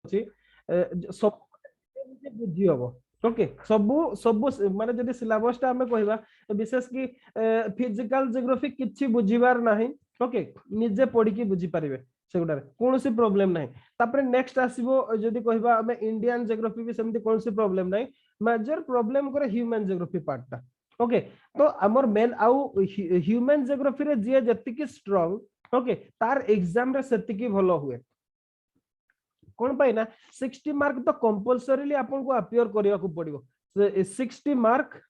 अछि सब बुझी हबो ओके सब सब माने जदि सिलेबस टा हमें कहबा विशेष की फिजिकल ज्योग्राफी किछि बुझीबार नाही ओके निजे पढ़ी की बुझी पारिबे सेगुडारे कोनोसी प्रॉब्लम नाही तापरे नेक्स्ट आसीबो जदि कहबा हमें इंडियन ज्योग्राफी भी सेमति कोनोसी प्रॉब्लम नाही मेजर प्रॉब्लम करे ह्यूमन ज्योग्राफी पार्ट टा ओके तो हमर मेन आउ ह्यूमन ज्योग्राफी रे जे जति की स्ट्रांग ओके तार एग्जाम रे सेति की भलो हुए कौन पाई ना 60 मार्क तो कंपलसरीली आपन को अपियर करिया को पड़िबो 60 मार्क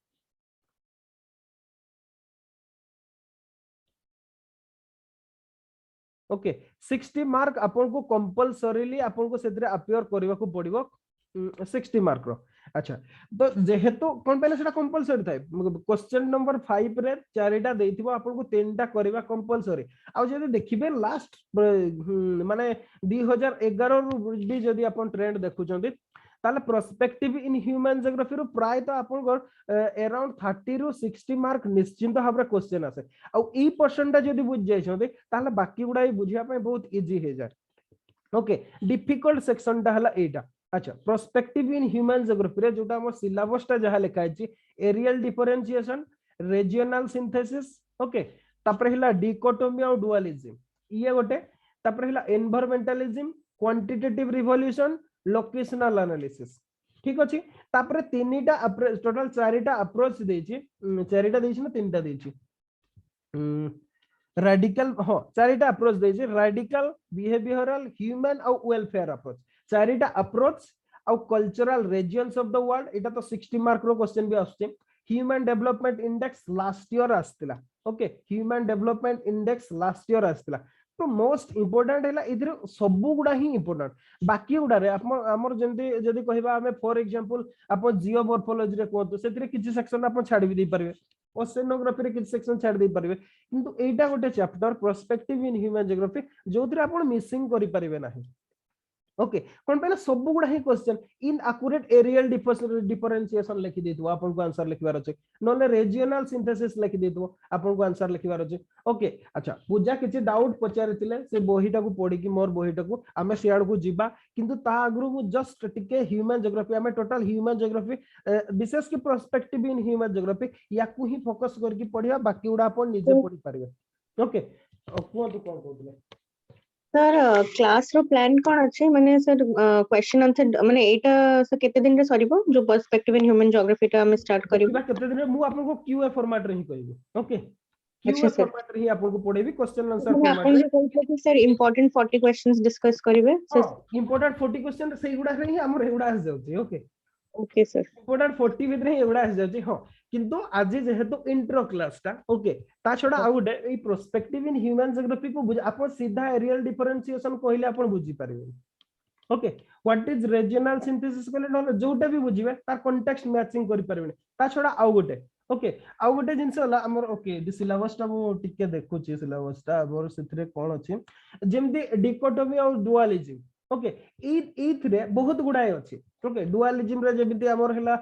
ओके 60 मार्क आपन को कंपलसरीली आपन को सेतरे अपियर करिया को पड़िबो 60 मार्क रो अच्छा तो जेहेतु कोन पहले सेटा कंपलसरी थाए क्वेश्चन नंबर 5 रे चारिटा देथिबो आपन को तीनटा करबा कंपलसरी आ जदि देखिबे लास्ट माने 2011 रु भी जदि आपन ट्रेंड देखुचंदी ताले प्रोस्पेक्टिव इन ह्यूमन ज्योग्राफी रो प्राय तो आपन को अराउंड 30 रु 60 मार्क निश्चिंत भाबरे क्वेश्चन आसे आ ई पर्सन ता जदि बुझ जाय छंदी ताले बाकी गुडा बुझिया पे बहुत इजी हे जाय ओके डिफिकल्ट सेक्शन ता हला एटा अच्छा प्रोस्पेक्टिव इन ह्यूमन ज्योग्राफी रे जोटा हमर सिलेबस ता जहा लिखा है areal differentiation regional synthesis okay तापर हिला डिकोटोमी और डुअलिज्म ये गोटे तापर हिला environmentalism quantitative revolution locational analysis ठीक अछि तापर तीनटा टोटल चारिटा अप्रोच देछि चारिटा देछि ना तीनटा देछि रेडिकल हाँ चारिटा अप्रोच देछि रेडिकल बिहेवियरल ह्यूमन और वेलफेयर अप्रोच चारिटा अप्रोच और cultural regions of the world एटा तो 60 मार्क रो क्वेश्चन भी आछे human development index last year आस्तिला okay human development index last year आस्तिला तो मोस्ट इंपोर्टेंट हैला इधर सब गुडा ही इंपोर्टेंट बाकी गुडा रे हमर जंदी जदी कहबा हमें फॉर एग्जांपल अपन जियोमॉर्फोलॉजी रे कोतो सेतिरे किछि सेक्शन अपन छाडी भी दे परबे ओसेनोग्राफी रे किछि सेक्शन छाडी दे परबे किंतु एटा गोटे chapter perspective in human geography जोथिरे अपन मिसिंग करि परबे नाही ओके कोन पहले सब गुडा ही question in accurate areal differentiation लिखि देतु आपन को आंसर लिखबार अछि नले रीजनल सिंथेसिस लिखि देतु आपन को आंसर लिखबार अछि ओके अच्छा पूजा किछि डाउट पचारितिले से बहिटा को पढी कि मोर बहिटा को हमें सियाड को जिबा किंतु ता अगरु मु जस्ट टिके ह्यूमन ज्योग्राफी हमें टोटल ह्यूमन ज्योग्राफी विशेष की प्रोस्पेक्टिव इन ह्यूमन ज्योग्राफी याकू ही फोकस करके पढिया बाकी गुडा अपन निजे पढी पारिबे ओके को तो कोन कहतले सर क्लास रो प्लान कोन अछि माने सर क्वेश्चन आंसर माने एटा सर केते दिन रे सरीबो जो पर्सपेक्टिव इन ह्यूमन ज्योग्राफी टा हम स्टार्ट करिबो केते दिन रे मु आपन को क्यूए फॉर्मेट रे ही कहबो ओके क्यूए अच्छा सर फॉर्मेट रे ही आपन को पढेबी क्वेश्चन आंसर माने फॉर्मेट आपन रे जो कहते कि सर इंपोर्टेंट 40 क्वेश्चंस डिस्कस करिवे हां इंपोर्टेंट 40 क्वेश्चन सही गुडा रे ही हमर एगुडा आस जाउची ओके ओके सर इंपोर्टेंट 40 भितर ही एगुडा आस जाउची हां किंतु आज जेहेतु इंट्रो क्लास टा ओके ता छोडा आ गुडे ए प्रोस्पेक्टिव इन ह्यूमन ज्योग्राफी को बुझ आपन सीधा एरियल डिफरेंशिएशन कहले आपन बुझी पारिबे okay what is regional synthesis कहले न जोटा भी बुझिबे तार कॉन्टेक्स्ट मैचिंग करि पारिबे ता छोडा आ गुडे ओके आ गुडे जिंस होला हमर ओके दि सिलेबस टा मु टिके देखु छी सिलेबस टा हमर सिथरे कोन अछि जेमति डिकोटोमी और डुअलिज्म ओके ई थरे बहुत गुडाय अछि ओके डुअलिज्म रे जेमति हमर हला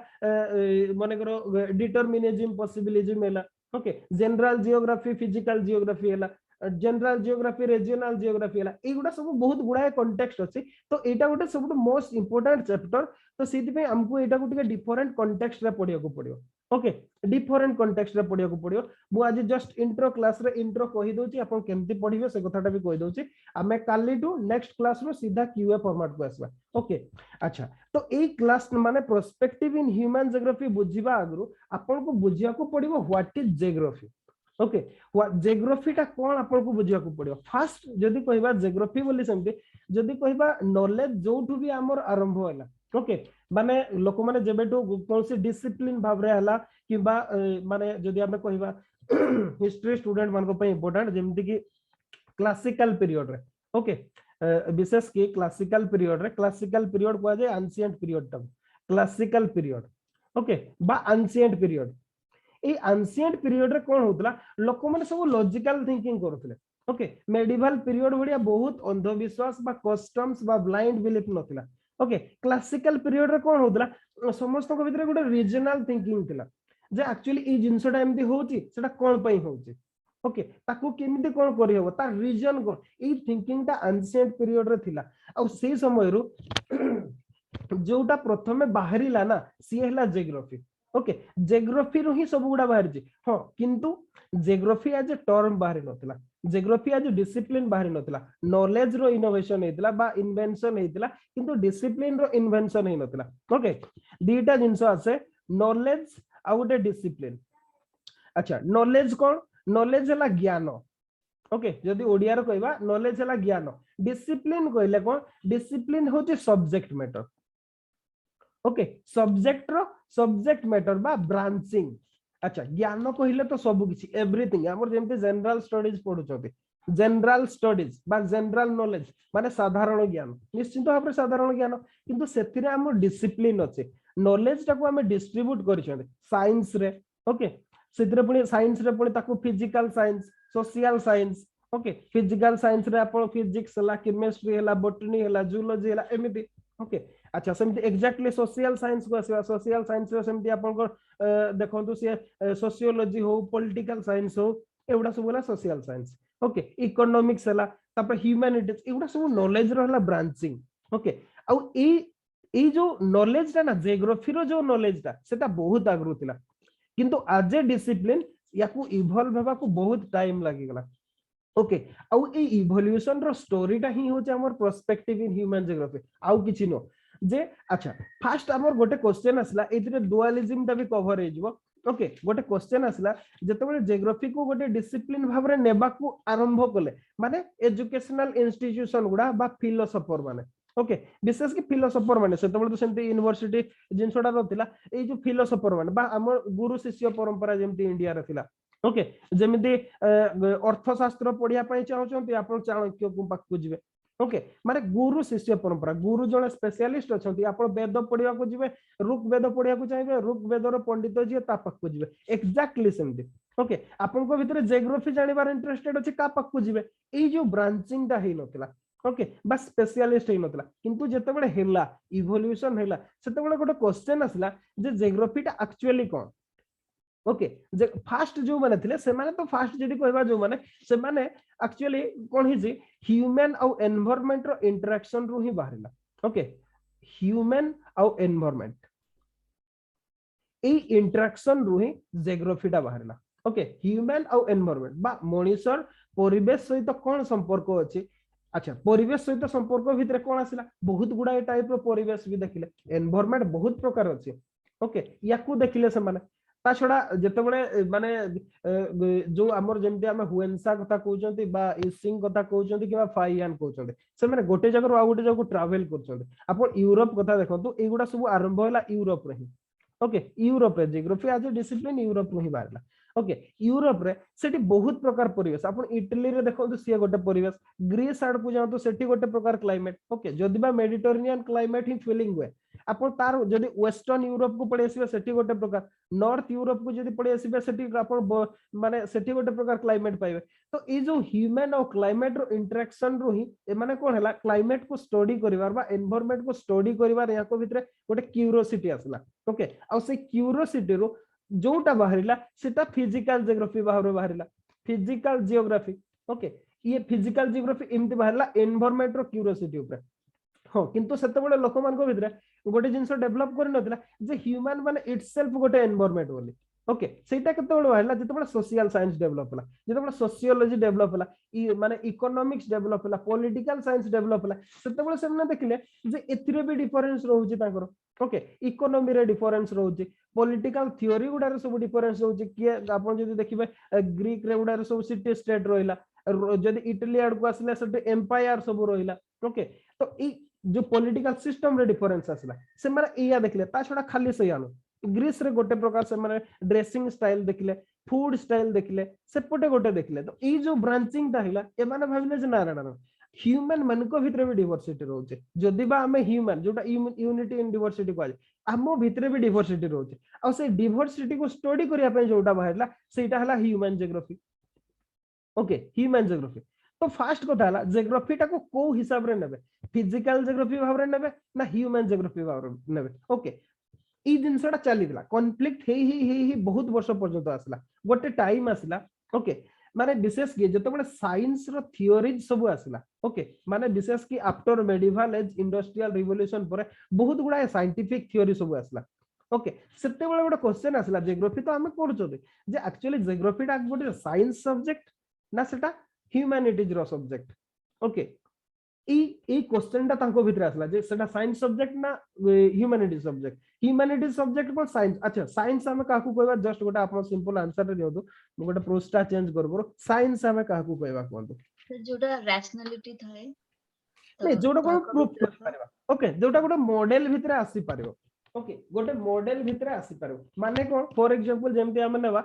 माने करो डिटरमिनिज्म पॉसिबिलिज्म हला okay general geography physical geography हला जनरल जियोग्राफी रीजनल जियोग्राफी हला ए गुडा सब बहुत गुडाय कॉन्टेक्स्ट अछि तो एटा गोटे सब मोस्ट इंपोर्टेंट चैप्टर तो सीधि पे हमको एटा को टिके डिफरेंट कॉन्टेक्स्ट रे पढिया को पड़ियो ओके डिफरेंट कॉन्टेक्स्ट रे पढिया को पड़ियो मु आज जस्ट इंट्रो क्लास रे इंट्रो कहि दोची अपन केमति पढिबे से कथाटा भी कहि दोची हमें काली टू नेक्स्ट क्लास रो सीधा क्यूए फॉर्मेट को आसबा ओके अच्छा तो ए क्लास माने प्रोस्पेक्टिव इन ह्यूमन ज्योग्राफी बुझिबा आगरु अपन को बुझिया को पड़िबो what is geography okay geography टा कोन अपन को बुझिया को पड़ियो फास्ट जदी कहबा ज्योग्राफी बोली समते जदी कहबा नॉलेज जोठु भी हमर आरंभ होला ओके माने लोक माने जेबेटो कोनसी डिसिप्लिन भाबरे हला किबा माने जदी हमें कहबा हिस्ट्री स्टूडेंट मान को पे इंपोर्टेंट जेमति कि क्लासिकल पीरियड रे ओके विशेष की क्लासिकल पीरियड को जाय एंशिएंट पीरियड तक क्लासिकल पीरियड ओके बा एंशिएंट पीरियड ए एंशिएंट पीरियड रे कोन होतला लोक माने सब लॉजिकल थिंकिंग करथले ओके मेडिवल पीरियड बडिया बहुत अंधविश्वास बा कस्टम्स बा ब्लाइंड बिलीफ नथिला ओके क्लासिकल पीरियड रे कोन होतला समस्त को भीतर गोटे रीजनल थिंकिंग थिला जे एक्चुअली ई जिंसटा एमदी होची सेटा कोन पई होची ओके ताकू केमिति कोन करि हबो तार रीजन कोन ई थिंकिंग ता एंशिएंट पीरियड रे थिला आ से समय रु जोटा प्रथमे बाहरिला ना सी हला जियोग्राफी ओके जियोग्राफी रु ही सब गुडा बाहर जी हां किंतु जियोग्राफी एज ए टर्म बाहर नथिला जियोग्राफी एज ए डिसिप्लिन बाहर नथिला नॉलेज रो इनोवेशन हेतिला बा इन्वेंशन हेतिला किंतु डिसिप्लिन रो इन्वेंशन हे नथिला ओके दीटा जिंस आसे नॉलेज आ गोटे डिसिप्लिन अच्छा नॉलेज कोन नॉलेज हला ज्ञान ओके जदि ओडिया रो कहबा नॉलेज हला ज्ञान डिसिप्लिन कहले कोन डिसिप्लिन होचे subject matter okay subject matter बा ब्रांचिंग अच्छा ज्ञान कहले तो सब किछि एवरीथिंग हमर जेमते जनरल स्टडीज पढुचोते जनरल स्टडीज बा जनरल नॉलेज माने साधारण ज्ञान निश्चित भाबरे साधारण ज्ञान किंतु सेथिरे हमर डिसिप्लिन अछि नॉलेज टाको हमें डिस्ट्रीब्यूट करिसोते साइंस रे ओके सेथिरे पुनी साइंस रे पुनी ताको physical science social science okay physical science रे आपण फिजिक्स हला केमिस्ट्री हला बॉटनी हला जूलॉजी हला एमिति ओके अच्छा सेमती एक्जेक्टली सोशल साइंस को आसीबा सोशल साइंस रे सेमती आपण को देखंतु से सोशियोलॉजी हो पॉलिटिकल साइंस हो एवडा सब होला सोशल साइंस ओके इकोनॉमिक्स हला तापर ह्यूमैनिटीज एवडा सब नॉलेज रो हला ब्रांचिंग ओके आ ए जो नॉलेज ता ना जियोग्राफी रो जो नॉलेज ता सेटा बहुत आगरु थिला किंतु आज ए डिसिप्लिन याकू इवॉल्व हेबा को बहुत टाइम लागि गला ओके आउ ए इवोल्यूशन रो स्टोरी ता ही होचे हमर पर्सपेक्टिव इन ह्यूमन जियोग्राफी आउ किछि नो जे अच्छा फास्ट हमर गोटे क्वेश्चन आसला एथिरे डुअलिज्म ता भी कवर हे जिवो ओके गोटे क्वेश्चन आसला जेतेबेले जियोग्राफी को गोटे डिसिप्लिन भाबरे नेबा को आरंभ कले माने एजुकेशनल इंस्टीट्यूशन गुडा बा फिलोसोफर माने ओके विशेष कि फिलोसोफर माने सेतेबेले तो सेमते यूनिवर्सिटी जिनसोडा रथिला ए जो फिलोसोफर माने बा हमर गुरु शिष्य परंपरा जेमते इंडिया रे थिला ओके जेमिति अर्थशास्त्र पढ़िया पई चाहउचंती आपण चाणक्य को पाकु जिवे ओके माने गुरु शिष्य परंपरा गुरु जने स्पेशलिस्ट अछंती आपण वेद पढ़िया को जिवे ऋग्वेद पढ़िया को चाहिए ऋग्वेद रो पंडित जे ता पाकु जिवे एक्जेक्टली सेमती ओके आपण को भितरे जियोग्राफी जानिबार इंटरेस्टेड अछि का पाकु जिवे ए जो ब्रांचिंग दा हे नथिला ओके बस स्पेशलिस्ट हे नथिला किंतु जेते बडे हेला इवोल्यूशन हेला सेते बडे गोटे क्वेश्चन आसला जे जियोग्राफी ता एक्चुअली कोन ओके जे फास्ट जो माने थिले से माने तो फास्ट जदी कहबा जो माने से माने एक्चुअली कोन हि जे ह्यूमन औ एनवायरनमेंट रो इंटरेक्शन रो ही बाहरिला ओके ह्यूमन औ एनवायरनमेंट ए इंटरेक्शन रो ही जियोग्राफी ता बाहरिला ओके ह्यूमन औ एनवायरनमेंट बा मनुष्यर परिवेश सहित कोन संपर्क अछि अच्छा परिवेश सहित संपर्क भितरे कोन आसिला बहुत गुडा टाइप रो परिवेश भी देखिले एनवायरनमेंट बहुत प्रकार अछि ओके याकू देखिले से माने ता छडा जेतेबेले माने जो हमर जेमते हम हुएनसा कथा कहउचंती बा इसिंग कथा कहउचंती किबा फाइयान कहउचंती से माने गोटे जगह आ गोटे जगह ट्रैवल करचंती आपण यूरोप कथा देखंतु एगुडा सब आरंभ होला यूरोप रे ही ओके यूरोप रे जियोग्राफी आज डिसिप्लिन यूरोप रो ही बारला ओके यूरोप रे सेठी बहुत प्रकार परिवेश आपण इटली रे देखंतु से गोटे परिवेश ग्रीस आड को जांतु सेठी गोटे प्रकार क्लाइमेट ओके जदी बा मेडिटेरेनियन क्लाइमेट ही फीलिंग हुए आपण तार जदी वेस्टर्न यूरोप को पड़े आसीबे सेठी गोटे प्रकार नॉर्थ यूरोप को जदी पड़े आसीबे सेठी आपण माने सेठी गोटे प्रकार क्लाइमेट पाइबे तो ए जो ह्यूमन और क्लाइमेट रो इंटरेक्शन रो ही ए माने कोन हला क्लाइमेट को स्टडी करिवार बा एनवायरनमेंट को स्टडी करिवार या को भितरे गोटे क्यूरियोसिटी आसला ओके आ से क्यूरियोसिटी रो जोटा बाहरिला सेटा फिजिकल जियोग्राफी बाहरिला फिजिकल जियोग्राफी ओके ये फिजिकल जियोग्राफी एमती बाहरिला एनवायरनमेंट रो क्यूरियोसिटी ऊपर हां किंतु सेते बडे लोक मान को भितरे गोटे जिंस डेवलप कर नथिला जे ह्यूमन माने इटसेल्फ गोटे एनवायरनमेंट बोली ओके सेटा केते बडे बाहरिला जेते बडे सोशल साइंस डेवलप होला जेते बडे सोशियोलॉजी डेवलप होला ई माने इकोनॉमिक्स डेवलप होला पॉलिटिकल साइंस डेवलप होला सेते बडे सेमने देखिले जे एथिरे भी डिफरेंस रहउची ताकर ओके इकोनॉमी रे डिफरेंस रहउची पॉलिटिकल थ्योरी गुडा रे सब डिफरेंस रहउची कि आपण जदी देखिबे ग्रीक रे गुडा रे सब सिटी स्टेट रहिला जदी इटली आड को आसले सेटे एम्पायर सब रहिला ओके तो ई जो पॉलिटिकल सिस्टम रे डिफरेंस आसला से माने इया देखले ता छोडा खाली से आनो ग्रीस रे गोटे प्रकार से माने ड्रेसिंग स्टाइल देखले फूड स्टाइल देखले सेपटे गोटे देखले तो ई जो ब्रांचिंग दाहिला ए माने भाबिले जे ना ह्यूमन मन को भितरे भी डाइवर्सिटी रहउचे जदी बा हमें ह्यूमन जोटा यूनिटी इन डाइवर्सिटी को आमो भितरे भी डाइवर्सिटी रहउचे आ से डाइवर्सिटी को स्टडी करिया पे जोटा बाहरला सेटा हला human geography okay human geography तो फास्ट कथा हला जियोग्राफी टा को हिसाब रे नेबे फिजिकल जियोग्राफी भाव रे नेबे ना ह्यूमन जियोग्राफी भाव रे नेबे ओके ई जिनसटा चली दिला कॉन्फ्लिक्ट हे ही बहुत वर्ष पर्यंत आसला गोटे टाइम आसला ओके माने विशेष की जतबे साइंस रो थियोरीज सब आसला ओके माने विशेष की after medieval age industrial revolution पर बहुत गुडा साइंटिफिक थियोरी सब आसला ओके सेते बेले गोटे क्वेश्चन आसला जियोग्राफी तो हम करछोदे जे एक्चुअली जियोग्राफी टा गोटे साइंस सब्जेक्ट ना सेटा ह्यूमैनिटीज रो सब्जेक्ट ओके ई क्वेश्चन टा तांको भितर आसला जे सेटा साइंस सब्जेक्ट ना ह्यूमैनिटीज सब्जेक्ट को साइंस अच्छा साइंस हमें काकू कहबा जस्ट गोटे आपन सिंपल आंसर रे दियौ मु गोटे प्रोस्टा चेंज करबो साइंस हमें काकू कहबा कोन जोटा रैशनैलिटी थाए नहीं जोटा को प्रूफ कर परबा ओके जोटा गोटे मॉडल भितर आसी परबो ओके गोटे मॉडल भितर आसी परबो माने कोन फॉर एग्जांपल जेमते हम नेबा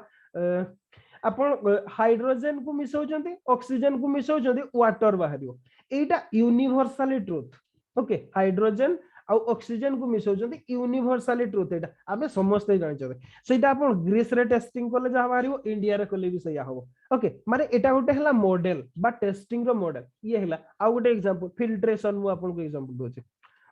आपण हाइड्रोजन को मिसौचंती ऑक्सीजन को मिसौचंती वाटर बाहरियो एटा यूनिवर्सली ट्रुथ ओके हाइड्रोजन आ ऑक्सीजन को मिसौचंती यूनिवर्सली ट्रुथ एटा आमे समस्त जानि सेटा आपण ग्रीस रे टेस्टिंग करले जा बाहरियो इंडिया रे करले भी सया हो ओके माने एटा गोटे हला मॉडल बा टेस्टिंग रो मॉडल ये हला आ गोटे एग्जांपल फिल्ट्रेशन मु आपन को एग्जांपल दोचे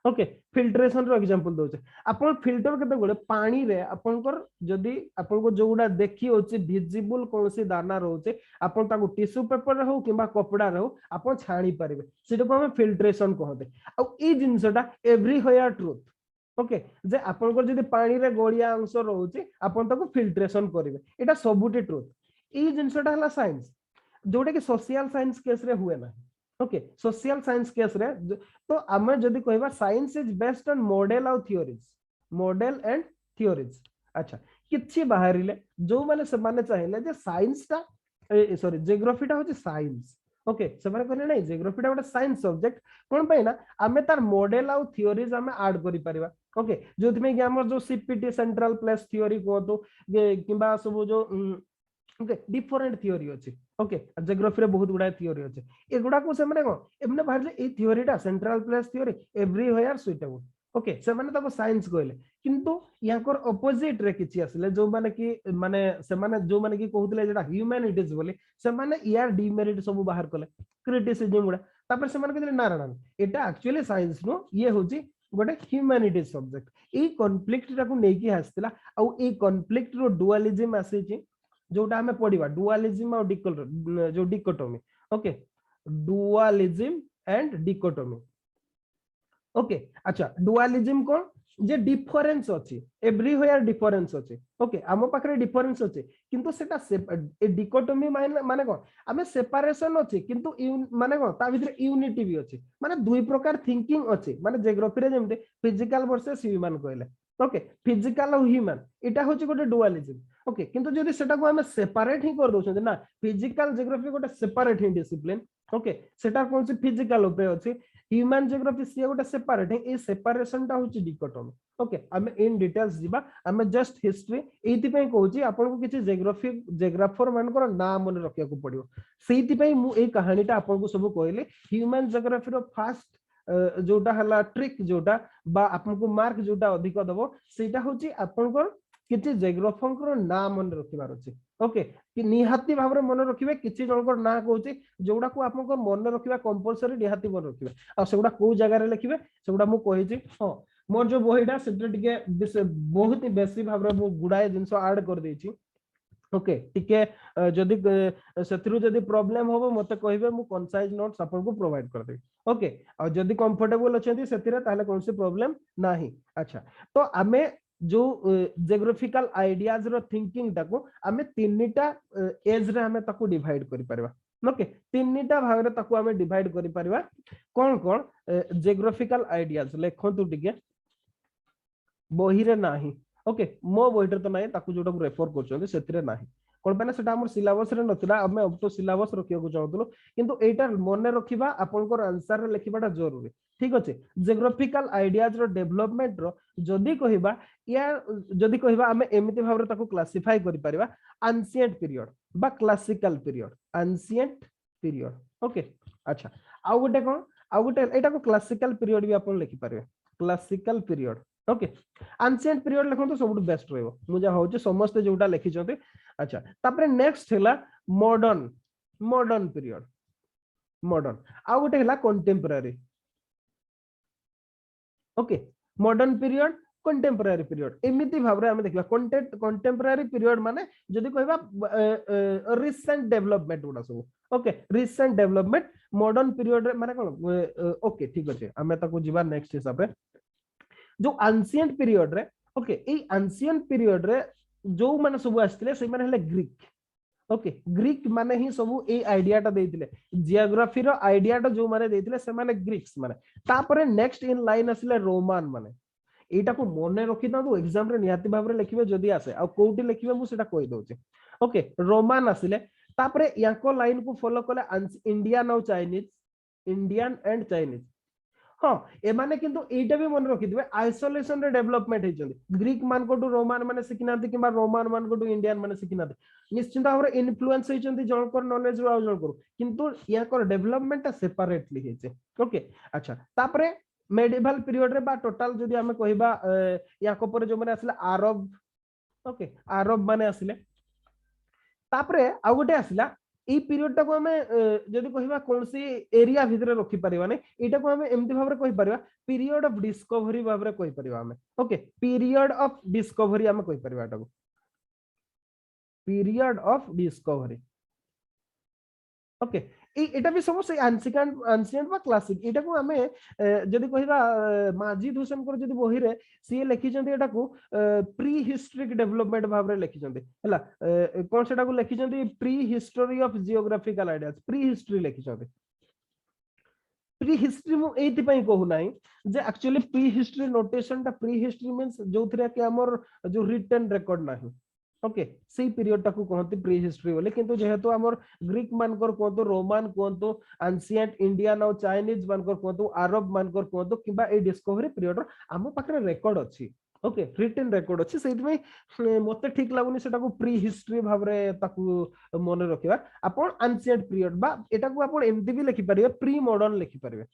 ओके फिल्ट्रेशन रो एग्जांपल दोचे आपण फिल्टर केते गोटे पानी रे आपनकर जदी आपन को जोडा देखि होची विजिबल कोनसी दाना रहउचे आपन ताको टिश्यू पेपर रे हो किबा कपड़ा रे हो आपन छाणी परिबे सेटा को हम फिल्ट्रेशन कहते आ ई जिंसटा एवरीवेयर ट्रुथ ओके जे आपनकर जदी पानी रे गोलिया अंश रहउचे आपन ताको फिल्ट्रेशन करिवे एटा सबुटी ट्रुथ ई जिंसटा हला साइंस जोडे कि सोशल साइंस केस रे हुए ना ओके सोशल साइंस केस रे तो आमे जदी कहबा science is based on model और थियोरीज मॉडल एंड थियोरीज अच्छा किछि बाहरिले जो माने से माने चाहिले जे साइंस टा सॉरी जियोग्राफी टा होची साइंस ओके से माने कहले नै जियोग्राफी टा गोटे साइंस सब्जेक्ट कोन पय ना आमे तार मॉडल और थियोरीज आमे ऐड करि परिबा ओके जोथि में कि हमर जो सीपीटी सेंट्रल प्लेस थ्योरी को तो किबा सब जो ओके डिफरेंट थियोरी अछि ओके जियोग्राफी रे बहुत गुडा थियोरी अछि एगुडा को से माने को एमने बाहर जे ए थियोरीटा central place theory everywhere suitable okay से माने ताको साइंस कहले किंतु याकर ऑपोजिट रे किछि आसले जो माने कि माने से माने जो माने कि कहउतले जेटा ह्यूमैनिटीज बोली से माने यार डिमेरिट सब बाहर कले क्रिटिसिज्म गुडा तापर से माने कहले ना एटा एक्चुअली साइंस नो ये होची गोटे ह्यूमैनिटीज सब्जेक्ट ए कॉन्फ्लिक्ट टा को नेकी आस्तिला आ ए कॉन्फ्लिक्ट रो डुअलिज्म आसीची जोटा हमें पढ़िबा डुअलिज्म और जो dichotomy okay dualism and dichotomy okay अच्छा डुअलिज्म कोन जे डिफरेंस अछि एवरीवेयर डिफरेंस अछि ओके आमो पाखरे डिफरेंस अछि किंतु सेटा ए डिकोटोमी माने कोन आमे सेपरेशन अछि किंतु माने कोन ता भितर यूनिटी भी अछि माने दुई प्रकार थिंकिंग अछि माने जियोग्राफी रे जेमते फिजिकल वर्सेस ह्यूमन कहले ओके फिजिकल और ह्यूमन एटा होची गोटे डुअलिज्म ओके किंतु जदि सेटा को हमें सेपरेट ही कर दोछन ना फिजिकल जियोग्राफी गोटे सेपरेट ही डिसिप्लिन ओके सेटा कोन से फिजिकल उपे अछि ह्यूमन जियोग्राफी से गोटे सेपरेट ए सेपरेशन टा होची डिकोटोमी ओके हमें इन डिटेल्स दिबा हमें जस्ट हिस्ट्री एति पय कहूची आपन को किछि जियोग्राफर मान को नाम मन रखिया को पड़ियो सेति पय मु ए कहानी टा आपन को सब कहले ह्यूमन जियोग्राफी रो फास्ट जोटा हला ट्रिक जोटा बा आपन को मार्क जोटा अधिक दबो सेटा होची आपन को किछि जियोग्राफर को नाम मन रखिबार अछि ओके कि निहाती भाव रे मन रखिबे किछि जनकर ना कहूची जोडा को आपन को मन रखिबा कंपलसरी निहाती मन रखिबे आ सेगुडा को जगह रे लिखिबे सेगुडा मु कहिछि हां मोर जो बहिडा सेटा टिके बहुत ही बेसी भाव रे मु गुडाए जिंसो ऐड कर देछि ओके टिके जदि सेथरु जदि प्रॉब्लम होबो मते कहिबे मु कंसाइज नोट्स आपन को प्रोवाइड कर देबी ओके और जदि कंफर्टेबल अछंती सेतिरे ताले कोनसी प्रॉब्लम नाही अच्छा तो आमे जो जियोग्राफिकल आइडियाज रो थिंकिंग ताको आमे तीनटा एज रे आमे ताको डिवाइड करि परबा ओके तीनटा भाग रे ताको आमे डिवाइड करि परबा कोन कोन जियोग्राफिकल आइडियाज लेखंतु टिके बही रे नाही ओके मो बहिटर तो नाही ताको जोटा को रेफर करछों सेतिरे नाही कोन पाना सेटा हमर सिलेबस रे नथिला हमें अब तो सिलेबस रखियो को चाहतलो किंतु एटा मने रखिबा आपन को आंसर रे लिखिबाटा जरूरी ठीक अछि जियोग्राफिकल आइडियाज रो डेवलपमेंट रो जदी कहिबा या जदी कहिबा हमें एमिति भाव रे ताको क्लासिफाई करि परिबा एंशिएंट पीरियड बा classical period ancient period okay अच्छा आ गोटे कोन आ गोटे एटा को क्लासिकल पीरियड भी आपन लिखि परिबे classical period okay ancient period लिखन तो सब बेस्ट रहबो मुजा होचे समस्त जोटा लिखि छथि अच्छा तापरे नेक्स्ट हैला मॉडर्न पीरियड मॉडर्न आ गोटे हैला contemporary okay modern period contemporary period एमिति भाबरे हम देखबा कंटेम्पररी पीरियड माने जदी कहबा रिसेंट डेवलपमेंट गुडा सब okay recent development modern period रे माने कोन ओके ठीक अछि हमें ताको जीवा नेक्स्ट हिसाब रे जो एंशिएंट पीरियड रे ओके ए एंशिएंट पीरियड रे जो माने सब आस्थिले से माने हले ग्रीक ओके ग्रीक माने ही सब ए आइडियाटा देइथिले जियोग्राफी रो आइडियाटा जो माने देइथिले से माने ग्रीक्स माने तापरे नेक्स्ट इन लाइन आसिले रोमान माने एटा को मने रखि दादु एग्जाम रे निहाती भाबरे लिखिबे जदी आसे आ कोउटी लिखिबे मु सेटा कहि दोचे ओके रोमान आसिले तापरे याको लाइन को फॉलो कले इंडियन और चाइनीज इंडियन एंड चाइनीज हाँ एमाने किंतु एटा भी मन रखि दिबे आइसोलेशन रे डेवलपमेंट हे जंदी ग्रीक मान को रोमान माने सिखिनाती किबा रोमान मान को इंडियन माने सिखिनाती निश्चित भाव रे इन्फ्लुएंस हे जंदी जणकर नॉलेज रो आ जणकर किंतु याकर डेवलपमेंट सेपरेटली हे जे ओके अच्छा तापरे मेडिवल पीरियड रे बा टोटल जदी हमें कहबा याको पर जो माने आसले अरब ओके अरब माने आसले तापरे आ गोटे आसला ए पीरियड टा को हमें जदी कहबा कोनसी एरिया भितरे रखि परिबा नै एटा को हमें एम्ति भाबरे कहि परिबा पीरियड ऑफ डिस्कवरी भाबरे कहि परिबा हमें ओके पीरियड ऑफ डिस्कवरी हमें कहि परिबा एटा को पीरियड ऑफ डिस्कवरी ओके एटा भी सब से एंशिएंट बा क्लासिक एटा को हमें जदी कहबा माजिद हुसैन को जदी बही रे सी लिखि जंती एटा को प्री हिस्ट्रिक डेवलपमेंट भाबरे लिखि जंती हला कोन सेटा को लिखि जंती prehistory of geographical ideas prehistory लिखि जंती प्री हिस्ट्री मु एति पई कहू नाही जे एक्चुअली प्री हिस्ट्री नोटेशन ता प्री हिस्ट्री मींस जोथरे के हमर जो रिटन रिकॉर्ड नाही ओके से पीरियड टाकू कहते प्री हिस्ट्री बोले किंतु जेहेतु हमर ग्रीक मानकर कहतो रोमान कहतो एंशिएंट इंडियन और चाइनीज मानकर कहतो अरब मानकर कहतो किबा ए डिस्कवरी पीरियड हम पाखरे रिकॉर्ड अछि ओके रिटन रिकॉर्ड अछि सेति में मते ठीक लागुनी सेटा को प्री हिस्ट्री भाबरे ताकू मन रखिबा आपण एंशिएंट पीरियड बा एटा को आपण एमटी भी लिखि परिबे प्री मॉडर्न लिखि परिबे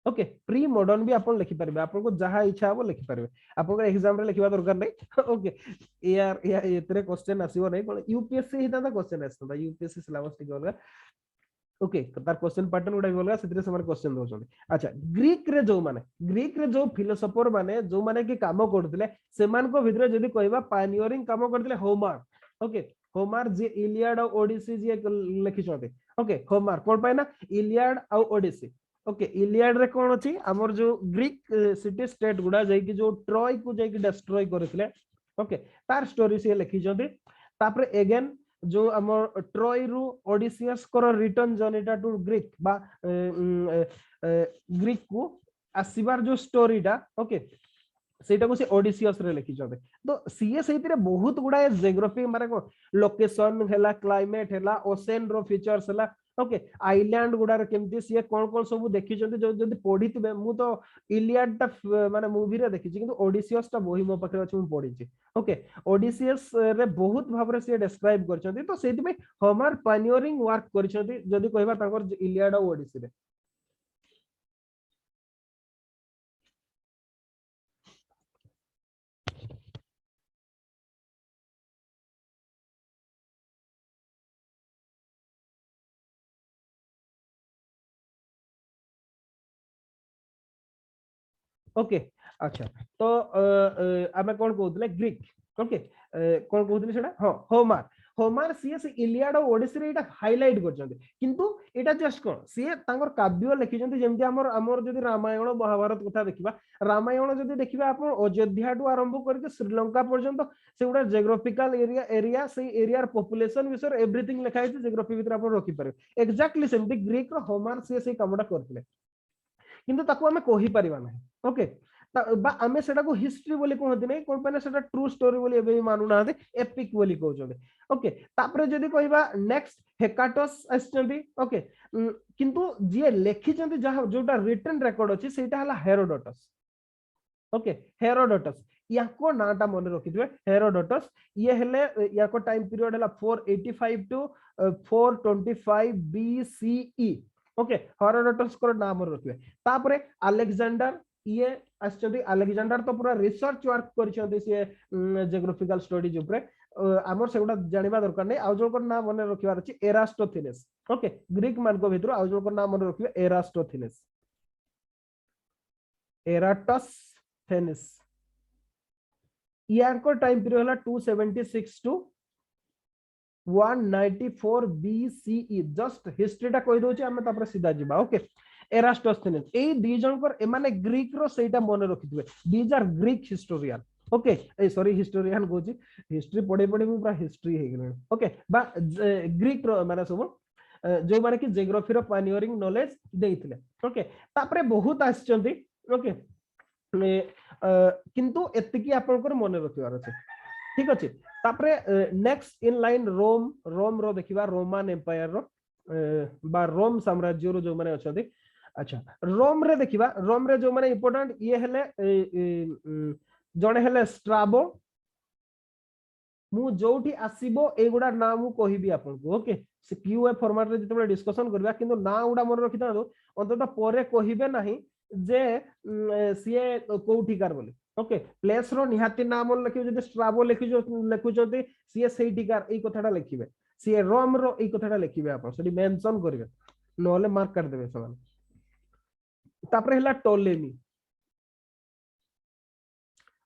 ओके प्री मॉडर्न भी आपण लिखि परिबे आपण को जहा इच्छा हो लिखि परिबे आपण को एग्जाम रे लिखिबा दरकार नै ओके यार एतरे क्वेश्चन आसीबो नै कोन यूपीएससी हिता क्वेश्चन आसता यूपीएससी सिलेबस टिक होगा ओके तार क्वेश्चन पैटर्न गुडा बोलगा सेतरे समान क्वेश्चन दोछन अच्छा ग्रीक रे जो फिलोसोफर माने जो माने कि काम करथिले सेमान को भितरे जदी कहबा पायनियरिंग काम करथिले होमर ओके होमर जे इलियड और ओडिसी जे लिखि छते ओके होमर कोन पाइना इलियड और ओडिसी ओके इलियड रे कोन अछि हमर जो ग्रीक सिटी स्टेट गुडा जाय कि जो ट्रॉय को जाय कि डिस्ट्रॉय करथिले ओके तार स्टोरी से लिखि जंदी तापर अगेन जो हमर ट्रॉय रु ओडिसियस कर रिटर्न जर्नीटा टू ग्रीक बा ग्रीक को आसीबार जो स्टोरीटा ओके सेटा को से ओडिसियस रे लिखि जंदे तो सीए सहित रे बहुत गुडा जियोग्राफी माने को लोकेशन हेला क्लाइमेट हेला ओशन रो फीचर्स हेला ओके आइलैंड गुडार केमती सी कौन सब देखी जो जब पढ़ी थे मु तो इलियड टा माने मूवी रे देखी किंतु ओडिसियस टा बही मो पाखरे अछि मु पढ़ी ओके ओडिसियस रे बहुत भाव रे से डिस्क्राइब करछंती तो सेति में होमर पायनियरिंग वर्क करछंती जदी कहबा तांकर इलियड और ओडिसी रे ओके अच्छा तो आमे कोन कहउतले ग्रीक ओके कोन कहउतले सेटा हां होमर सीए से इलियड और ओडिसी रे एटा हाइलाइट करछन्ते किंतु एटा जस्ट कोन सीए तांगर काव्य लिखिजन्ते जेमति हमर जदी रामायण महाभारत कथा देखिबा रामायण जदी देखिबा आपण अयोध्या टू आरंभ करके श्रीलंका पर्यंत सेउडा जियोग्राफिकल एरिया से एरिया पॉपुलेशन विषय एवरीथिंग लिखा है जियोग्राफी भीतर आपण रखि पारे एक्जेक्टली सेमति ग्रीक रो होमर सीए से कामडा करथिले किंतु ताको हमें कहि परिबा नै ओके बा हमें सेटा को हिस्ट्री बोली कहते नै कोन पने सेटा ट्रू स्टोरी बोली एबे मानु ना एपिक बोली कहउछले ओके तापरे जदी कहबा नेक्स्ट हेकाटस आछंती ओके किंतु जे लेखि चंती जहा जोटा रिटन रिकॉर्ड अछि सेटा हला हेरोडोटस ओके हेरोडोटस याको नाटा मन रखिथबे हेरोडोटस ये हेले याको टाइम पीरियड हला 485 टू 425 बीसीई ओके हेरोडोटस को नाम रखिबे तापरे अलेक्जेंडर ये आछंती अलेक्जेंडर तो पूरा रिसर्च वर्क करछंती से जियोग्राफिकल स्टडीज ऊपर हमर सेगुडा जानिबा दरकार नै आउ जोकर नाम मन रखिबार अछि एरास्टोथिनेस ओके ग्रीक मान को भितर आउ जोकर नाम मन रखिबे एरास्टोथिनेस एराटोस्थेनेस याको टाइम पीरियड हला 276 टू 194 BCE जस्ट हिस्ट्रीटा कहि दोची हम तापर सीधा जिबा ओके एरास्टोस्थेनेस ए दी जनकर एमाने ग्रीक रो सेटा मन रखिथबे these are Greek historian okay ए सॉरी हिस्टोरियन गोची हिस्ट्री पढे पढे मु पूरा हिस्ट्री हे गेले ओके बा ग्रीक रो माने सब जो माने कि जियोग्राफी रो पानियरिंग नॉलेज देइथिले ओके तापर बहुत आछचंती ओके किंतु एतिकी आपनकर मन रखिवार अछि ठीक अछि तापर नेक्स्ट इन लाइन रोम रो देखिबा रोमन एम्पायर रो बा रोम साम्राज्य रो जो माने अछंती अच्छा रोम रे देखिबा रोम रे जो माने इंपोर्टेंट ये हेले जणे हेले स्ट्राबो मु जोठी आसीबो एगुडा ना मु कहिबी आपनको ओके से क्यूए फॉर्मेट रे जते डिस्कशन करबा किंतु ना उडा मन रखिता अंतत परे कहिबे नाही जे सीए कोठिकार बोली ओके प्लेस रो निहाती नाम लिखियो जदि स्ट्राबो लिखुचोती सीए सेठिकार एई कथाटा लिखिबे सीए रोम रो एई कथाटा लिखिबे आपण सेठी मेंशन करिवे नोले मार्क कर देबे समान तापर हला टोलेमी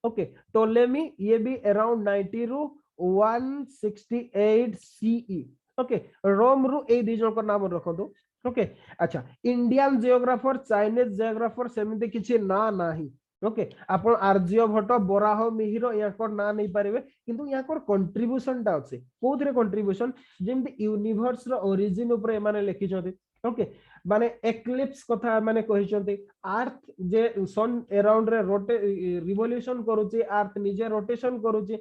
ओके टोलेमी ये भी अराउंड 90 रु 168 सीई ओके रोम रु ए दी जन को नाम रखदो ओके अच्छा इंडियन जियोग्राफर चाइनीज जियोग्राफर सेमिति किछि ना नाही ओके आपण आर्यभट्ट बराह मिहिर याकर ना नहीं पारिबे किंतु याकर कंट्रीब्यूशन ता अछि कोथरे कंट्रीब्यूशन जेमति यूनिवर्स रो ओरिजिन ऊपर माने लिखि छथि ओके माने एक्लिप्स कथा माने कहि छथि अर्थ जे सन अराउंड रे रोटे रिवोल्यूशन करूची अर्थ निजे रोटेशन करूची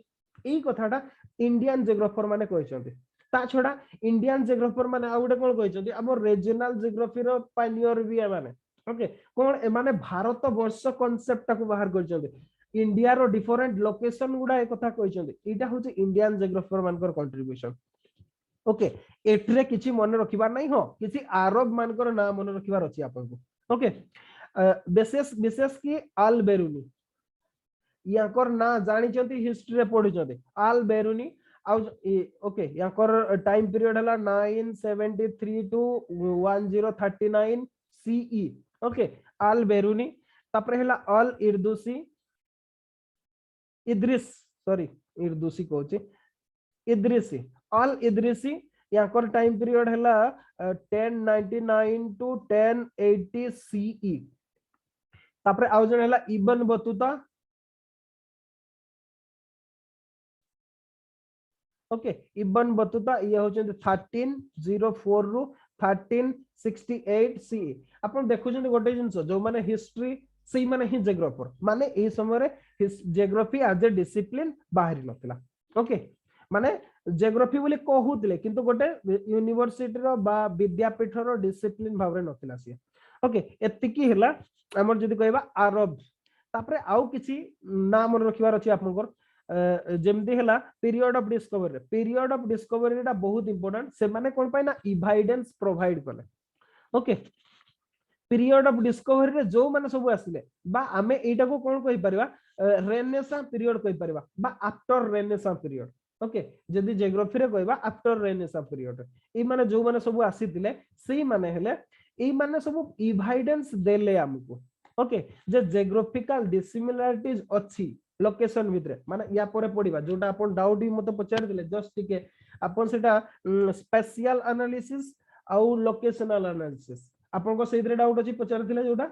एई कथाटा इंडियन जियोग्राफर माने कहि छथि ता छोड़ा इंडियन जियोग्राफर माने आ गुटे कोन कहि छथि हमर रीजनल जियोग्राफी रो पायनियर भी माने ओके कोन ए माने भारत वर्ष कांसेप्ट को बाहर कर छथि इंडिया रो डिफरेंट लोकेशन गुडा ए कथा कहि छथि एटा होची इंडियन जियोग्राफर मानकर कंट्रीब्यूशन ओके एट्रे किछि मन रखिबार नाही हो किछि अरब मानकर ना मन रखिबार अछि आपनको ओके विशेष की आल बेरुनी याकर ना जानि छथि हिस्ट्री रे पढि छथि आल बेरुनी ओके याकर टाइम पीरियड हला 973 to 1039 CE okay all Biruni तापर हला अल इरदुसी इद्रिस सॉरी इरदुसी कहूची इद्रिसी अल इद्रिसी याकर टाइम पीरियड हला 1099 टू 1080 सीई तापर आउ जण हला Ibn Battuta okay Ibn Battuta ये होचंद 1304 रु 1368 सीई अपन देखुछन गोटे जिंस जो माने हिस्ट्री सेई माने ही जियोग्राफर माने ए समय रे जियोग्राफी एज ए डिसिप्लिन बाहरी नथिला ओके माने जियोग्राफी बोली कहूतले किंतु गोटे यूनिवर्सिटी रो बा विद्यापीठ रो डिसिप्लिन भावरे नथिला सी ओके एतिकी हला हमर जदी कहबा अरब तापरे आउ किछि नाम रखिबार अछि आपनकर जेमदी हला पीरियड ऑफ डिस्कवरी टा बहुत इंपोर्टेंट से माने कोन पाइना एविडेंस प्रोवाइड करले ओके पीरियड ऑफ डिस्कवरी रे जो माने सब आसिले बा हमें एटा को कोन कहि परिबा रेनेसां पीरियड कहि परिबा बा आफ्टर रेनेसां पीरियड ओके जदी जियोग्राफी रे कहबा आफ्टर रेनेसां पीरियड ए माने जो माने सब आसीतिले सेही माने हेले ए माने सब एविडेंस देले हमको ओके जे जियोग्राफिकल डिसिमिलरिटीज अछि लोकेशन भितरे माने या परे पडिबा जोटा अपन डाउट भी मते पचार दिले जस्ट टिके अपन सेटा स्पेशियल एनालिसिस आउ लोकेशनल एनालिसिस अपन को सेइदरे डाउट अछि पचार दिले जोटा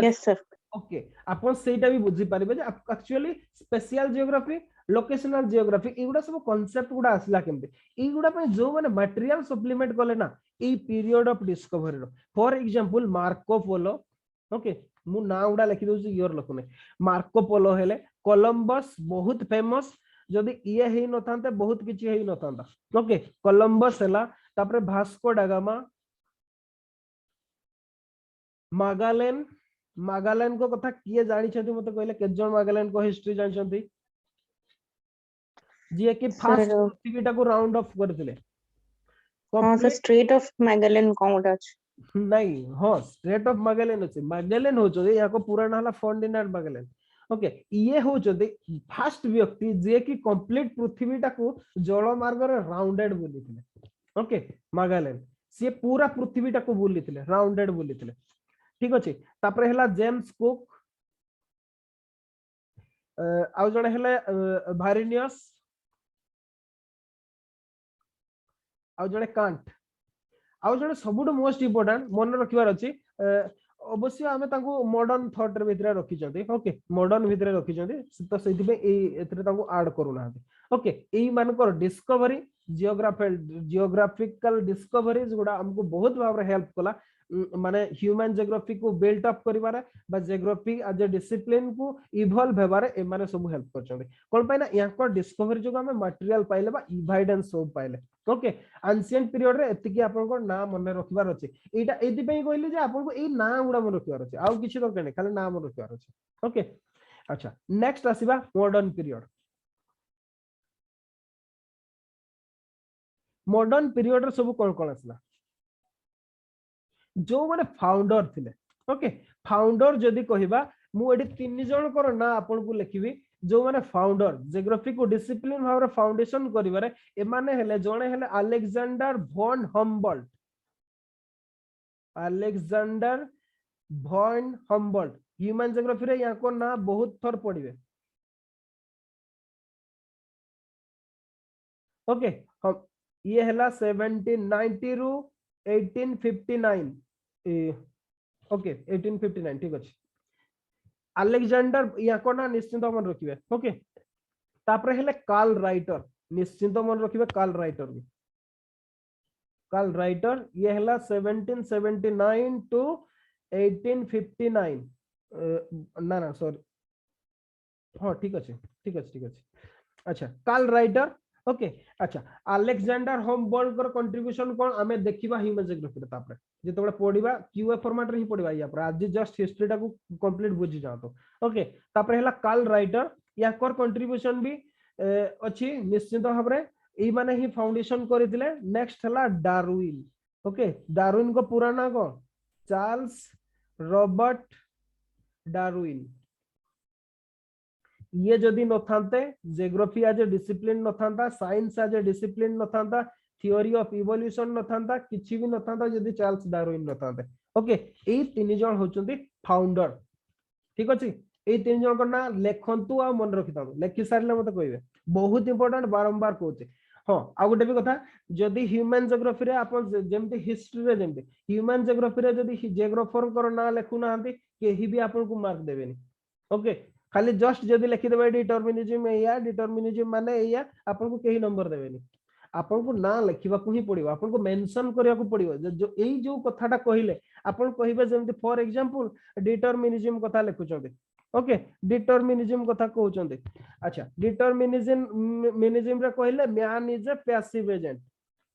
यस सर ओके अपन सेटा भी बुझी पारिबे जे actually spatial geography locational geography एगुडा सब कांसेप्ट गुडा आसला केमते एगुडा पे जो माने मटेरियल सप्लीमेंट करले ना ए पीरियड ऑफ डिस्कवरी रो for example Marco Polo okay मु ना उडा लिखि दोची योर लखने मार्को पोलो हेले कोलंबस बहुत फेमस जदी ये हेई नथांते बहुत किछि हेई नथांता ओके कोलंबस हेला तापरे भास्को डा गामा मागालेन को कथा किए जानि छथि मते कहले के जन मागालेन को हिस्ट्री जानि छथि जे कि फास्ट पृथ्वीटा को राउंड ऑफ करथिले हां सर स्ट्रेट ऑफ मैगेलन कोन अछि नहीं हाँ स्ट्रेट ऑफ मैगेलन अछि मैगेलन होचो या को पूरा नाला फर्डिनांड मैगेलन ओके ये होचो फास्ट व्यक्ति जे कि कंप्लीट पृथ्वीटा को जल मार्ग रे राउंडेड बोलिथिले ओके मैगेलन से पूरा पृथ्वीटा को बोलिथिले राउंडेड बोलिथिले ठीक अछि तापर हला जेम्स कुक आउ जणे हेले भारिनियस आउ जणे कांट आउ जणे सबुठ मोस्ट इंपोर्टेंट मन रखिबार अछि अवश्य आमे तांको मॉडर्न थॉट रे भितरे रखि जंती ओके मॉडर्न भितरे रखि जंती तो सेति पे एतरे तांको ऐड करू ना ओके एई मानकर डिस्कवरी जियोग्राफिकल डिस्कवरीज गुडा हमको बहुत भाव हेल्प कला माने ह्यूमन जियोग्राफी को बिल्ट अप करिबारे बा जियोग्राफी एज ए डिसिप्लिन को इवॉल्व हेबारे ए माने सब हेल्प करछन्ते कोन पाइना याको डिस्कवरी जो हमें मटेरियल पाइले बा एविडेंस सब पाइले ओके एंशिएंट पीरियड रे एतिकी आपन को ना मन रखिबार अछि एटा एति पई कहली जे आपन को ए ना गुडा मन रखिबार अछि आउ किछि दरकार नै खाली ना मन रखिबार अछि ओके अच्छा नेक्स्ट आसीबा मॉडर्न पीरियड मॉडर्न पीरियड रे सब कोन कोन आसला जो माने फाउंडर थिले ओके फाउंडर जदी कहिबा मु एडी तीन जण कर ना आपन को लिखिबी जो माने फाउंडर जियोग्राफी को डिसिप्लिन भाव फाउंडेशन करिबारे ए माने हेले जणे हेले Alexander von Humboldt Alexander von Humboldt human geography रे याको ना बहुत थर पडिबे ओके हम ये हेला 1790 रु 1859 ओके 1859 ठीक अछि अलेक्जेंडर याको ना निश्चित मन रखिबे ओके तापर हेले कार्ल राइटर निश्चित मन रखिबे कार्ल राइटर ये हेला 1779 टू 1859 ना ना सॉरी हां ठीक अछि अच्छा कार्ल राइटर ओके अच्छा अलेक्जेंडर हम्बोल्ट कर कंट्रीब्यूशन कोन हमें देखिबा ह्यूमन जियोग्राफी तापर जेतबे पढिबा क्यूए फॉर्मेट रे ही पढिबा या पर आज जस्ट हिस्ट्री टा को कंप्लीट बुझी जातो ओके तापर हेला कार्ल राइटर या कर कंट्रीब्यूशन भी अछि निश्चित भाबरे ए माने ही फाउंडेशन करितिले नेक्स्ट हला डार्विन ओके डार्विन को पूरा नाम को चार्ल्स रॉबर्ट डार्विन ये जदि न थांते जियोग्राफी एज ए डिसिप्लिन न थांता साइंस एज ए डिसिप्लिन न थांता थ्योरी ऑफ इवोल्यूशन न थांता किछि भी न थांता जदि चार्ल्स डार्विन न थांते ओके ए तीन जण होचंती फाउंडर ठीक अछि ए तीन जण को ना लेखंतु आ मन रखिताउ लेखि सारले मते कहबे बहुत इंपोर्टेंट बारंबार कहूचे हां आ गोटे भी कथा जदि ह्यूमन जियोग्राफी रे आपण जेमति हिस्ट्री रे जेमति ह्यूमन जियोग्राफी रे जदि जियोग्राफर कर ना लेखु नांती केही भी आपण को मार्क देबेनी ओके खाली जस्ट जदि लिखि देबे डिटरमिनिज्म माने एया आपन को केही नंबर देबेनी आपन को ना लिखिबा को ही पड़िबो आपन को मेंशन करिया को पड़िबो जो एई जो कथाटा कहिले आपन कहिबे जेमति फॉर एग्जांपल डिटरमिनिज्म कथा लिखुचंते ओके डिटरमिनिज्म कथा कहउचंते अच्छा डिटरमिनिज्म रे कहिले man is a passive agent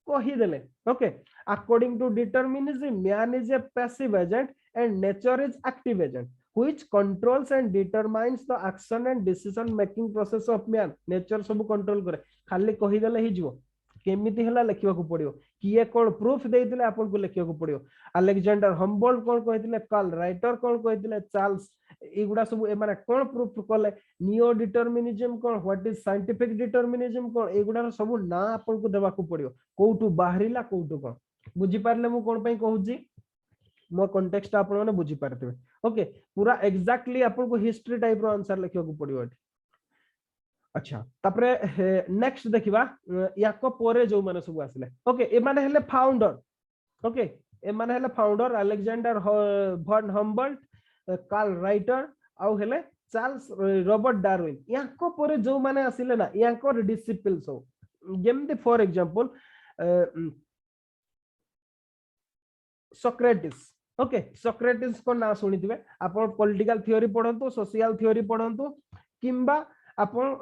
कहि देले okay according to determinism man is a passive agent and nature is active agent which controls and determines the action and decision making process of man nature सब control करे खाली कहि देले ही जीवो केमिति हला लिखिबा को पड़ियो किए कोन प्रूफ देइतिले आपन को लिखिबा को पड़ियो अलेक्जेंडर हम्बोल्ट कोन कहितिले कार्ल राइटर कोन कहितिले चार्ल्स एगुडा सब ए माने कोन प्रूफ कोले नियो डिटरमिनिज्म कोन व्हाट इज साइंटिफिक डिटरमिनिज्म कोन एगुडा सब ना आपन को देबा को पड़ियो कोउटू बाहरिला कोउटू कोन बुझी पारले मु कोन पई कहूजी मो कॉन्टेक्स्ट आपण माने बुझी पारथिबे ओके पूरा एग्जैक्टली आपन को हिस्ट्री टाइप रो आंसर लिखियो को पड़ियो अच्छा तापरे नेक्स्ट देखिबा याको पोरे जो माने सब आसले ओके ए माने हेले फाउंडर ओके ए माने हेले founder Alexander von Humboldt Carl Ritter आउ हेले चार्ल्स रॉबर्ट डार्विन याको पोरे जो माने आसिले ना याको डिसिपल सो जेमति for example Socrates okay Socrates को ना सुनिथिबे आपण पॉलिटिकल थ्योरी पढंतु सोशल थ्योरी पढंतु किंबा आपण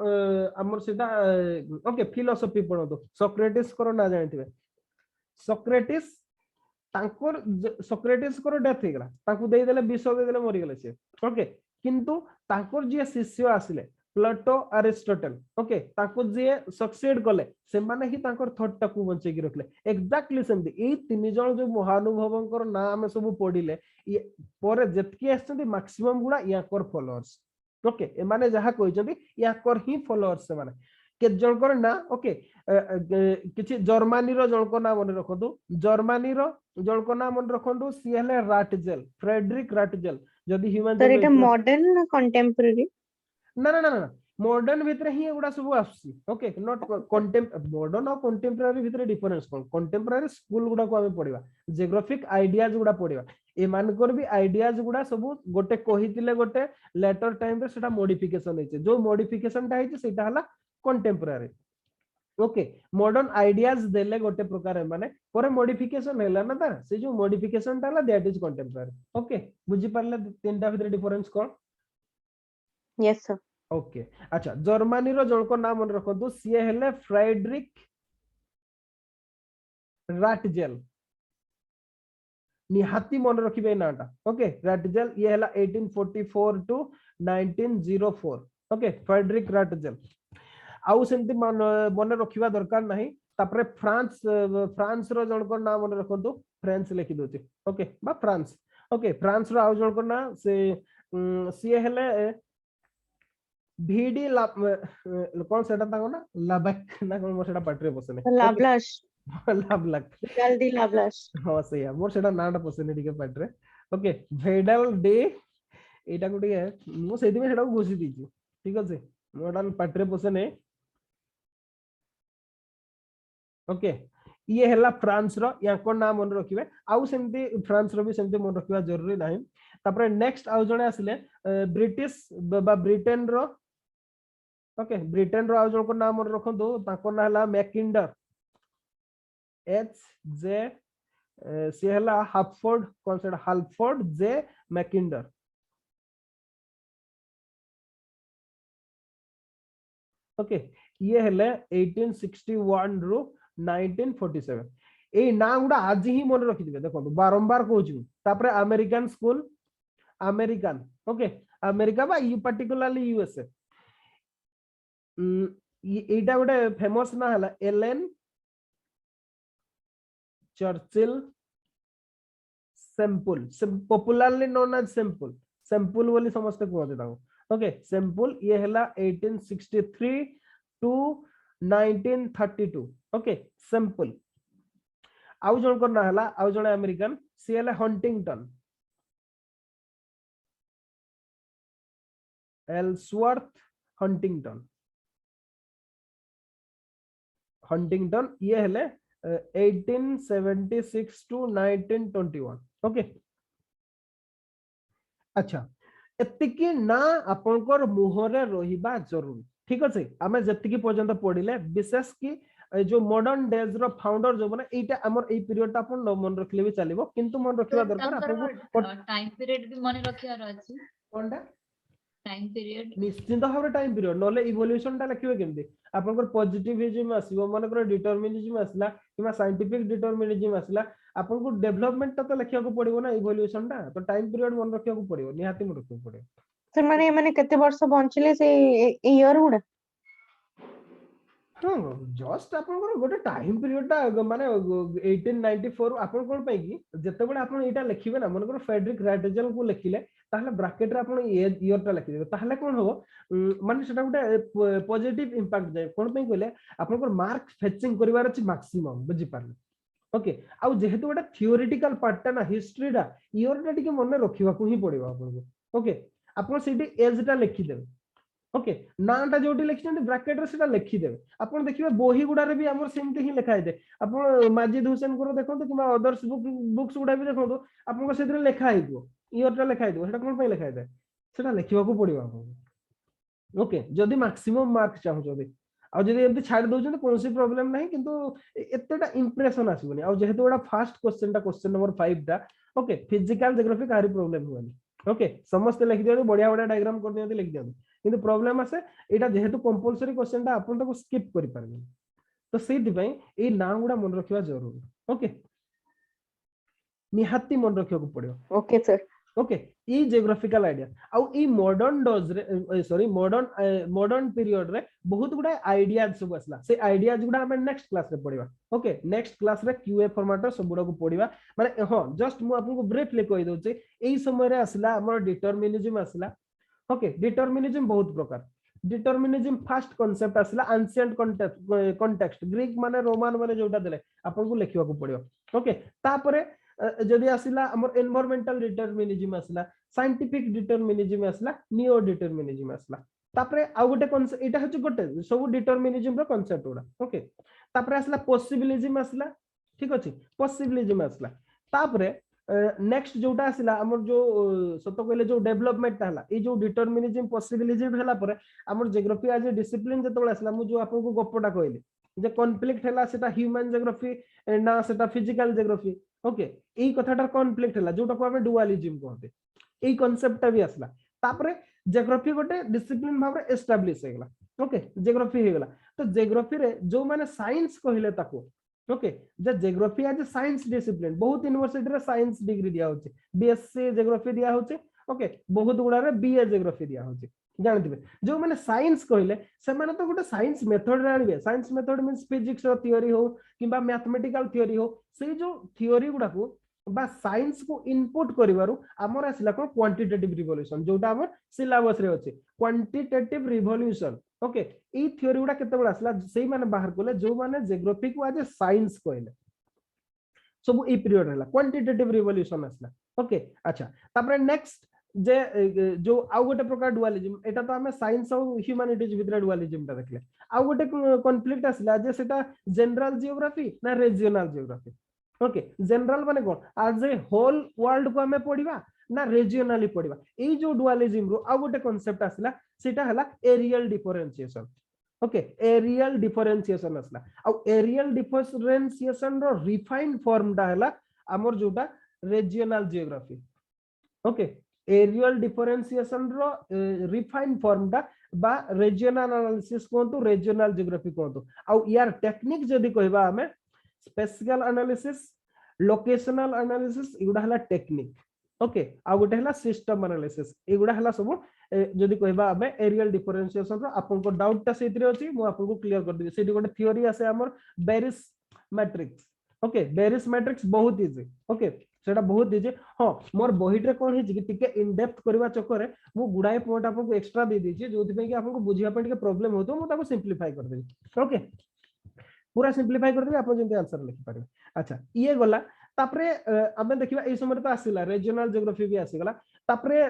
हमर सीधा ओके फिलोसफी पढंतु सोक्रेटिस को ना जानथिबे सोक्रेटिस तांकर सोक्रेटिस को डेथ हे गला ताकू देइ देले विष देइ देले मरि गेले से ओके किंतु तांकर जे शिष्य आसिले प्लेटो अरिस्टोटल ओके ताको जे सक्सेड कले से माने ही तांकर थॉट टाकू बंचे की रखले एग्जैक्टली सेमती ए तीन जण जो महानुभवंकर नाम सब पढिले ये परे जतकी आछंती मैक्सिमम गुडा याकर फॉलोअर्स ओके ए माने जहा कहिसंती याकर ही फॉलोअर्स से माने के जणकर ना ओके किछि जर्मनी रो जणको नाम मन रखंतु जर्मनी रो जणको नाम मन रखंतु सी हेले राटजेल फ्रेडरिक राटजेल जदी ह्यूमन सर एटा मॉडर्न ना कंटेम्पररी ना ना ना ना मॉडर्न भितर ही एगुडा सब आसी ओके नॉट मॉडर्न और कंटेम्पररी भितर डिफरेंस कोन कंटेम्पररी स्कूल गुडा को हमें पढ़िबा जियोग्राफिक आइडियाज गुडा पढ़िबा ए मानकर भी आइडियाज गुडा सब गोटे कहितिले गोटे लेटर टाइम रे सेटा मॉडिफिकेशन हेचे जो मॉडिफिकेशन ता हेचे सेटा हला कंटेम्पररी ओके मॉडर्न आइडियाज देले गोटे प्रकार माने पर मॉडिफिकेशन हैला ना तार से जो मॉडिफिकेशन ता हला दैट इज कंटेम्पररी ओके बुझी पारले तीनटा भितर डिफरेंस कोन यस सर ओके अच्छा जर्मनी रो जणको नाम मन रखंतु सी हेले फ्रेडरिक राटजेल निहाती मन रखिबे नाटा ओके राटजेल ये हेला 1844 टू 1904 ओके फ्रेडरिक राटजेल आउ सेंती मन रखिबा दरकार नाही तापरे फ्रांस रो जणको नाम मन रखंतु फ्रेंच लिखि दोती ओके बा फ्रांस ओके फ्रांस रो आउ जणको ना से सी हेले ভিডি কোন সেটা তাকো না লাবাক না কোন মোর সেটা পাটরে পছনে লাভলাস লাভলাক ভিডাল ডি লাভলাস হ্যাঁ সেইয়া মোর সেটা নাটা পছনে টিকে পাটরে ওকে ভিডাল ডে এটা কো টিকে মু সেইদিন সেটা ঘুষি দিছি ঠিক আছে মোডান পাটরে পছনে ओके ये हैला फ्रांस रो या को नाम मन रखिबे आउ सेमती फ्रांस रो भी सेमती मन रखिबा जरूरी नाही तापरे नेक्स्ट आउ जणे आसिले ब्रिटिश बा ब्रिटेन रो ओके ब्रिटेन रो आउ जण को नाम मन रखंदो ताको ना हला मैकिंडर एच जे सी हला हाफोर्ड कॉन्सेप्ट हाल्फोर्ड जे मैकिंडर ओके ये हेले 1861 रो 1947 ए ना गुडा आज ही मन रखि दिबे देखो बारंबार कहूछु तापरे American school American okay America बा यू पर्टिकुलरली यूएसए एटा गोटे फेमस ना हला Ellen Churchill Semple popularly known as Semple Semple बोली समस्त कहते ताको ओके सैंपल ये हला 1863 टू 1932 ओके सैंपल आउ जण को ना हला आउ जण अमेरिकन सी हला हंटिंगटन एल्सवर्थ हंटिंगटन हंटिंगटन ये हले 1876 टू 1921 ओके अच्छा एतिकी ना आपनकर मुहरे रहिबा जरूरी ठीक अछि आमे जतिकी पर्यंत पढिले विशेष की जो मॉडर्न डेज रो फाउंडर जो माने एटा हमर ए पीरियड ता अपन मन रखले भी चलिबो किंतु मन रखिबा दरकार आपन टाइम पीरियड भी मन रखिया रहछि कोनटा टाइम पीरियड निश्चित भाव टाइम पीरियड नले इवोल्यूशन ता लिखिबे केमदी आपनकर पॉजिटिविज्म आसीबो मानकर डिटरमिनिज्म आसला किबा साइंटिफिक डिटरमिनिज्म आसला आपनको डेवलपमेंट ता लिखिया को पड़िबो ना इवोल्यूशन ता तो टाइम पीरियड मन रखिया को पड़िबो निहाती मन रखिया को पड़िबो सर माने माने केते वर्ष बंचले से ईयर गुडा हाँ जस्ट आपनकर गोटे टाइम पीरियड ता माने 1894 आपन कोन पई की जते बडे आपन एटा लिखिबे ना मनकर फ्रेडरिक राटजेल को लिखिले ताहले ब्रैकेट रे आपन ईयर ता लिखि देबे ताहले कोन होबो माने सेटा गोटे पॉजिटिव इंपैक्ट जाय कोन पई कहले आपनकर मार्क फेचिंग करिवार अछि मैक्सिमम बुझि पारले ओके आउ जेहेतु गोटे थियोरेटिकल पार्ट ता ना हिस्ट्री दा ईयर ता टिके मन रखिबा को ही पड़िबो आपन ओके आपन सेठी एज ता लिखि देबे ओके नाटा जोटी लिखिसंत ब्रैकेट रे सेटा लिखि देबे आपन देखिबे बोही गुडा रे भी हमर सेमते ही लिखा है आपन माजिद हुसैन को देखंतो किबा अदर्स बुक्स गुडा भी देखंतो आपन को सेतिर लिखा आइबो ईयर ता लिखा आइबो सेटा कोन पई लिखा है सेटा लिखिबा को पड़िबो आपन ओके जदी मैक्सिमम मार्क चाहू जदी आ जदी एमती छाड़ दोजन कोनसी प्रॉब्लम नाही किंतु एतेटा इंप्रेशन आसीबनी आ जेहेतु एटा फर्स्ट क्वेश्चन ता क्वेश्चन नंबर 5 ता ओके फिजिकल ज्योग्राफी कारी प्रॉब्लम हुआनी ओके समस्त लिखि दियौ बढ़िया बढ़िया डायग्राम कर दियौ लिखि दियौ किंतु प्रॉब्लम आसे एटा जेहेतु कंपलसरी क्वेश्चन ता आपन ताको स्किप करि पारबे तो सेति पई ए नाम गुडा मन रखिबा जरूरी ओके निहाती मन रखियो को पड़ियो ओके सर ओके ई जियोग्राफिकल आइडिया आउ ई मॉडर्न डोज रे सॉरी मॉडर्न पीरियड रे बहुत गुडा आइडियाज सब असला से आइडियाज गुडा हम नेक्स्ट क्लास रे पढिबा ओके नेक्स्ट क्लास रे क्यूए फॉर्मेट सब गुडा को पढिबा माने हां जस्ट मु आपन को ब्रीफली कहि दउ छी एई समय रे असला हमर डिटरमिनिज्म असला ओके डिटरमिनिज्म बहुत प्रकार डिटरमिनिज्म फर्स्ट कांसेप्ट असला एंशिएंट कॉन्टेक्स्ट ग्रीक माने रोमान माने जोटा देले आपन को लिखिबा को पड़ियो ओके तापरे जदि आसिला हमर एनवायरमेंटल डिटरमिनिज्म आसिला साइंटिफिक डिटरमिनिज्म आसिला नियो डिटरमिनिज्म आसिला तापरे आउ गोटे कॉन्सेप्ट एटा हচ্ছে गोटे सब डिटरमिनिज्म रो कॉन्सेप्ट उडा ओके तापरे आसला पॉसिबिलिज्म आसला ठीक अछि पॉसिबिलिज्म आसला तापरे नेक्स्ट जोटा आसला हमर जो सत कहले जो डेवलपमेंट हला ए जो डिटरमिनिज्म पॉसिबिलिज्म हला पर हमर ज्योग्राफी एज ए डिसिप्लिन जतोल आसला मु जो आपन को गप्पटा कहले जे कॉन्फ्लिक्ट हला सेटा ह्यूमन ज्योग्राफी ना सेटा फिजिकल ज्योग्राफी ओके एई कथाटा कॉन्फ्लिक्ट हला जोटा को हमें डुअलिज्म कहते एई कांसेप्टटा भी आसला तापरे ज्योग्राफी गोटे डिसिप्लिन भाव रे एस्टैब्लिश हे गला ओके ज्योग्राफी हे गला तो ज्योग्राफी रे जो माने साइंस कहले ताको ओके जे geography as a science discipline बहुत यूनिवर्सिटी रे साइंस डिग्री दिया होचे बीएससी ज्योग्राफी दिया होचे ओके बहुत गुडा रे बीए ज्योग्राफी दिया होचे जानथिबे जो माने साइंस कहले से माने तो गोटे साइंस मेथड रे आनिबे साइंस मेथड मींस फिजिक्स रो थ्योरी हो किबा मैथमेटिकल थ्योरी हो से जो थ्योरी गुडा को बा साइंस को इनपुट करिवारु हमर आसिला कोन क्वांटिटेटिव रिवोल्यूशन जोटा हमर सिलेबस रे अछि क्वांटिटेटिव रिवोल्यूशन ओके ई थ्योरी गुडा केते बड आसला सेही माने बाहर कोले जो माने ज्योग्राफी को आज साइंस कहले सब ई पीरियड हला क्वांटिटेटिव रिवोल्यूशन आसला ओके अच्छा तापर नेक्स्ट जे जो आउ गोटे प्रकार डुअलिज्म एटा तो हमें साइंस और ह्यूमैनिटीज भितर डुअलिज्म ता देखले आउ गोटे कॉन्फ्लिक्ट आसला जे सेटा जनरल जियोग्राफी ना रीजनल जियोग्राफी ओके जनरल माने कोन आज ए होल वर्ल्ड को हमें पढिबा ना रीजनली पढिबा ए जो डुअलिज्म रो आ गोटे कांसेप्ट आसला सेटा हला areal differentiation okay areal differentiation आसला आ एरियल डिफरेंशिएशन रो रिफाइंड फॉर्म दा हला हमर जोटा regional geography okay areal differentiation रो रिफाइंड फॉर्म दा बा रीजनल एनालिसिस कोंतु रीजनल जियोग्राफी कोंतु आ यार टेक्निक जदी कहबा हमें स्पेसियल एनालिसिस लोकेशनल एनालिसिस इगुडा हला टेक्निक ओके आ गोटे हला सिस्टम एनालिसिस इगुडा हला सब जदी कहबा हमें एरियल डिफरेंशिएशन रो आपन को डाउट ता सेतिर अछि मु आपन को क्लियर कर देबी सेठी गोटे थ्योरी आसे हमर berries matrix okay berries matrix बहुत इजी ओके सेटा बहुत इजी हां मोर बहिट रे कोन हे कि टिके इन डेप्थ करबा चक्कर रे मु गुडाए पॉइंट आपन को एक्स्ट्रा दे दीची जोथि पे कि आपन को बुझिया पे टिके प्रॉब्लम होतो मु ताको सिंपलीफाई कर देबी ओके पूरा सिंपलीफाई कर देबी आपन जेंते आंसर लिखि पारे अच्छा ये गला तापरे हमें देखिबा ए समय तो आसिला रीजनल जियोग्राफी भी आसिगला तापरे